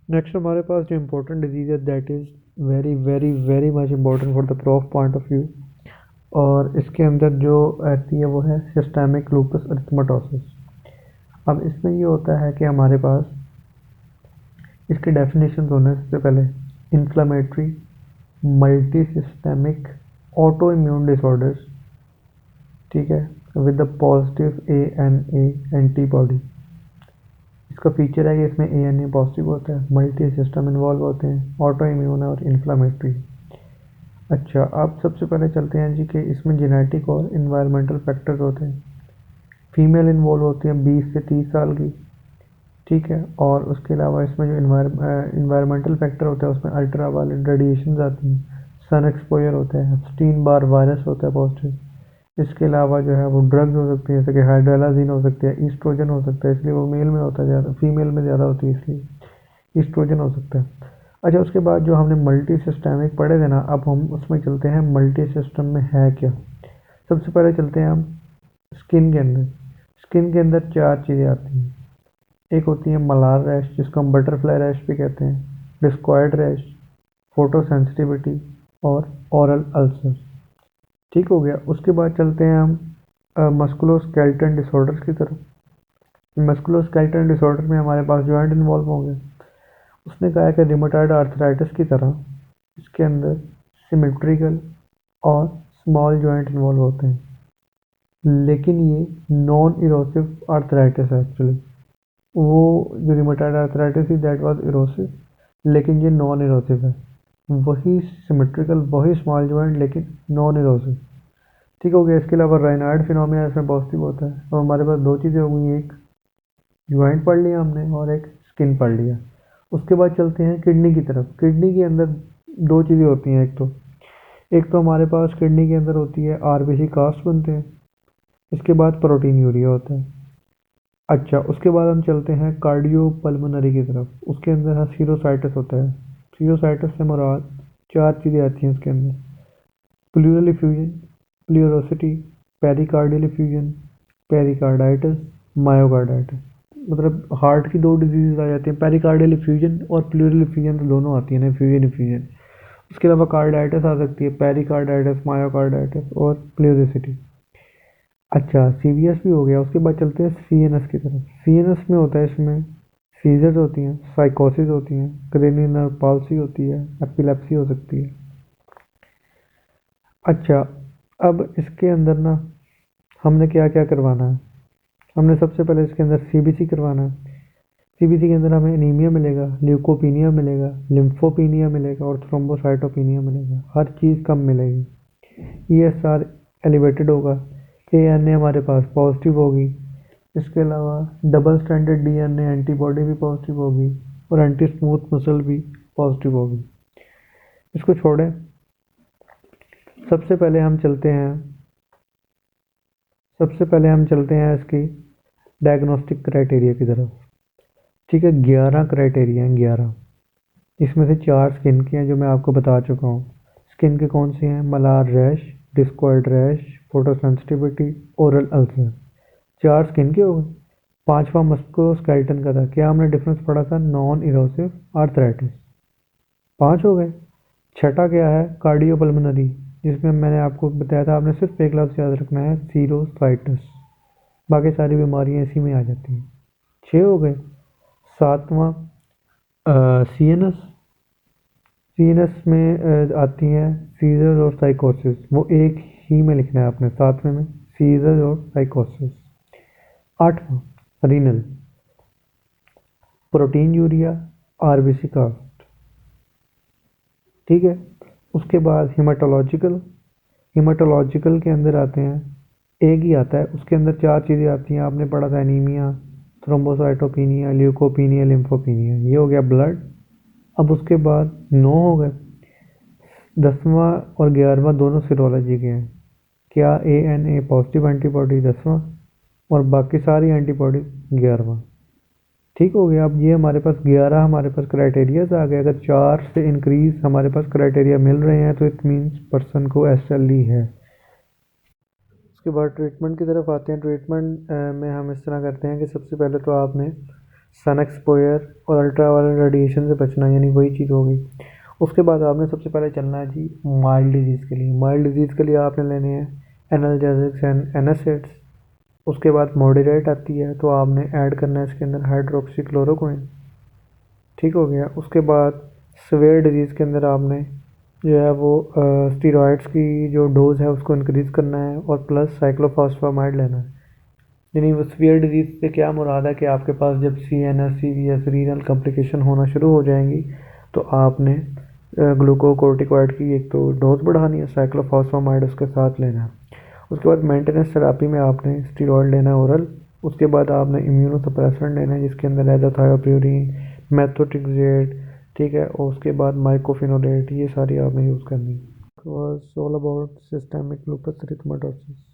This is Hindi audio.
नेक्स्ट हमारे पास जो इम्पोर्टेंट डिजीज़ है that is very very very much important for the prof point of view, और इसके अंदर जो आती है वो है सिस्टेमिक लूपस एरिथेमेटोसस। अब इसमें ये होता है कि हमारे पास इसके डेफिनेशन होने से पहले inflammatory multi systemic auto immune disorders, ठीक है, with the positive ANA antibody. इसका फीचर है कि इसमें ANA पॉजिटिव होता है, मल्टी सिस्टम इन्वॉल्व होते हैं, ऑटो इम्यून और इन्फ्लामेटरी। अच्छा, अब सबसे पहले चलते हैं जी कि इसमें जेनेटिक और इन्वायरमेंटल फैक्टर्स होते हैं। फीमेल इन्वॉल्व होती हैं 20 से 30 साल की, ठीक है, और उसके अलावा इसमें जो इन्वायरमेंटल फैक्टर होता है उसमें अल्ट्रा वायलेट रेडिएशन आती हैं, सन एक्सपोजर होता है, एप्स्टीन बार वायरस होता है पॉजिटिव। इसके अलावा जो है वो ड्रग्स हो सकती है, जैसे कि हाइड्रोलाजीन हो सकती है, ईस्ट्रोजन हो सकता है, इसलिए वो मेल में होता है ज़्यादा, फीमेल में ज़्यादा होती है इसलिए ईस्ट्रोजन हो सकता है। अच्छा, उसके बाद जो हमने मल्टी सिस्टमिक पढ़े थे ना, अब हम उसमें चलते हैं मल्टी सिस्टम में है क्या। सबसे पहले चलते हैं हम स्किन के अंदर। स्किन के अंदर चार चीज़ें आती हैं। एक होती है मलार रैश, जिसको हम बटरफ्लाई रैश भी कहते हैं, डिस्क्वायड रैश, फोटो सेंसिटिविटी और ओरल अल्सर। ठीक हो गया। उसके बाद चलते हैं हम मस्कुलोस्केलेटल डिसऑर्डर्स की तरफ। मस्कुलोस्केलेटल डिसऑर्डर में हमारे पास जॉइंट इन्वॉल्व होंगे। उसने कहा है कि रिमेटॉइड आर्थराइटिस की तरह इसके अंदर सिमेट्रिकल और स्मॉल जॉइंट इन्वॉल्व होते हैं, लेकिन ये नॉन इरोसिव आर्थराइटिस है एक्चुअली। वो जो रिमेटॉइड आर्थराइटिस थी दैट वाज इरोसिव, लेकिन ये नॉन इरोसिव है। वही सिमेट्रिकल, वही स्मॉल जॉइंट, लेकिन नॉन इरोसिव। ठीक हो गया। इसके अलावा रायनाइड फिनोमिना इसमें पॉजिटिव होता है। तो हमारे पास दो चीज़ें हो गई, एक ज्वाइंट पढ़ लिया हमने और एक स्किन पढ़ लिया। उसके बाद चलते हैं किडनी की तरफ। किडनी के अंदर दो चीज़ें होती हैं। एक तो हमारे पास किडनी के अंदर होती है RBC कास्ट बनते हैं। इसके बाद प्रोटीन यूरिया होता है। अच्छा, उसके बाद हम चलते हैं कार्डियो पल्मोनरी की तरफ। उसके अंदर है सीरोसाइटिस होता है। सीरोसाइटिस से मुराद चार चीज़ें आती हैं उसके अंदर: pleural effusion, pleurisy, pericardial effusion, pericarditis, myocarditis. मतलब हार्ट की दो डिजीज़ आ जाती हैं, पेरिकार्डियल इफ्यूजन और प्लूरल इफ्यूजन, तो दोनों आती हैं ना, इफ्यूजन। उसके अलावा कार्डाइटिस आ सकती है, पेरिकार्डाइटिस, मायोकार्डाइटिस और प्लूरिसिटी। अच्छा, CVS भी हो गया। उसके बाद चलते हैं CNS की तरफ। CNS में होता है, इसमें सीजर्स होती हैं, साइकोसिस होती हैं, क्रेनियल नर्व पाल्सी होती है, एपिलेप्सी हो सकती है। अच्छा, अब इसके अंदर ना हमने क्या क्या करवाना है। हमने सबसे पहले इसके अंदर CBC करवाना है। CBC के अंदर हमें एनीमिया मिलेगा, ल्यूकोपीनिया मिलेगा, लिम्फोपीनिया मिलेगा और थ्रोम्बोसाइटोपिनिया मिलेगा। हर चीज़ कम मिलेगी। ESR एलिवेटेड होगा। ANA हमारे पास पॉजिटिव होगी। इसके अलावा डबल स्टैंडर्ड DNA एंटीबॉडी भी पॉजिटिव होगी और एंटी स्मूथ मसल भी पॉजिटिव होगी। इसको छोड़ें, सबसे पहले हम चलते हैं सबसे पहले हम चलते हैं इसकी डायग्नोस्टिक क्राइटेरिया की तरफ। ठीक है, 11 क्राइटेरिया हैं, 11। इसमें से चार स्किन के हैं जो मैं आपको बता चुका हूँ। स्किन के कौन से हैं? Malar rash, discoid rash, photosensitivity, oral ulcer. चार स्किन के हो गए। पांचवा मस्कुलोस्केलेटन का था, क्या हमने डिफरेंस पढ़ा था? Non erosive arthritis. पांच हो गए। छठा क्या है? कार्डियोपल्मोनरी, जिसमें मैंने आपको बताया था आपने सिर्फ एक लफ्ज़ याद रखना है, सीरोसाइटिस। बाकी सारी बीमारियां इसी में आ जाती हैं। छः हो गए। सातवां CNS। सीएनएस में आती हैं सीजर और साइकोसिस। वो एक ही में लिखना है आपने, सातवें में सीजर और साइकोसिस। आठवां renal, proteinuria, RBC cast. ठीक है। उसके बाद हिमाटोलॉजिकल। हिमाटोलॉजिकल के अंदर आते हैं, एक ही आता है, उसके अंदर चार चीज़ें आती हैं, आपने पढ़ा था, एनीमिया, थ्रोम्बोसाइटोपिनिया, ल्यूकोपीनिया, लिम्फोपीनिया। ये हो गया ब्लड। अब उसके बाद 9 हो गए। 10वां और 11वां दोनों सीरोलॉजी के हैं। क्या ANA पॉजिटिव एंटीबॉडी 10वां और बाकी सारी एंटीबॉडी 11वां। ठीक हो गया। अब ये हमारे पास 11 हमारे पास क्राइटेरियाज आ गए। अगर 4 से इंक्रीज हमारे पास क्राइटेरिया मिल रहे हैं तो इट मीन्स पर्सन को SLE है। उसके बाद ट्रीटमेंट की तरफ आते हैं। ट्रीटमेंट में हम इस तरह करते हैं कि सबसे पहले तो आपने सन एक्सपोजर और अल्ट्रा वायलेट रेडिएशन से बचना, यानी वही चीज़ हो गई। उसके बाद आपने सबसे पहले चलना है जी माइल्ड डिजीज़ के लिए। माइल्ड डिजीज़ के लिए आपने लेने हैं एनाल्जेसिक्स एंड एनासिड्स। उसके बाद मॉडरेट आती है तो आपने ऐड करना है इसके अंदर हाइड्रोक्सी क्लोरोक्विन, ठीक हो गया। उसके बाद सीवियर डिजीज़ के अंदर आपने जो है वो स्टीरॉइड्स की जो डोज है उसको इंक्रीज़ करना है और प्लस साइक्लोफॉस्फामाइड लेना है। यानी वो सीवियर डिजीज़ से क्या मुराद है कि आपके पास जब CNS CVS रीनल कॉम्प्लिकेशन होना शुरू हो जाएंगी तो आपने ग्लूकोकोर्टिकॉइड की एक तो डोज बढ़ानी है, साइक्लोफॉस्फामाइड उसके साथ लेना है। उसके बाद मेंटेनेंस थेरापी में आपने स्टीरॉयड लेना है ओरल। उसके बाद आपने इम्यूनोसप्रेसेंट लेना है जिसके अंदर एजाथायोप्रियोरिन, मेथोट्रेक्सेट, ठीक है, और उसके बाद माइकोफिनोलेट, ये सारी आपने यूज़ करनी है। It was all about systemic lupus एरिथेमेटोसस।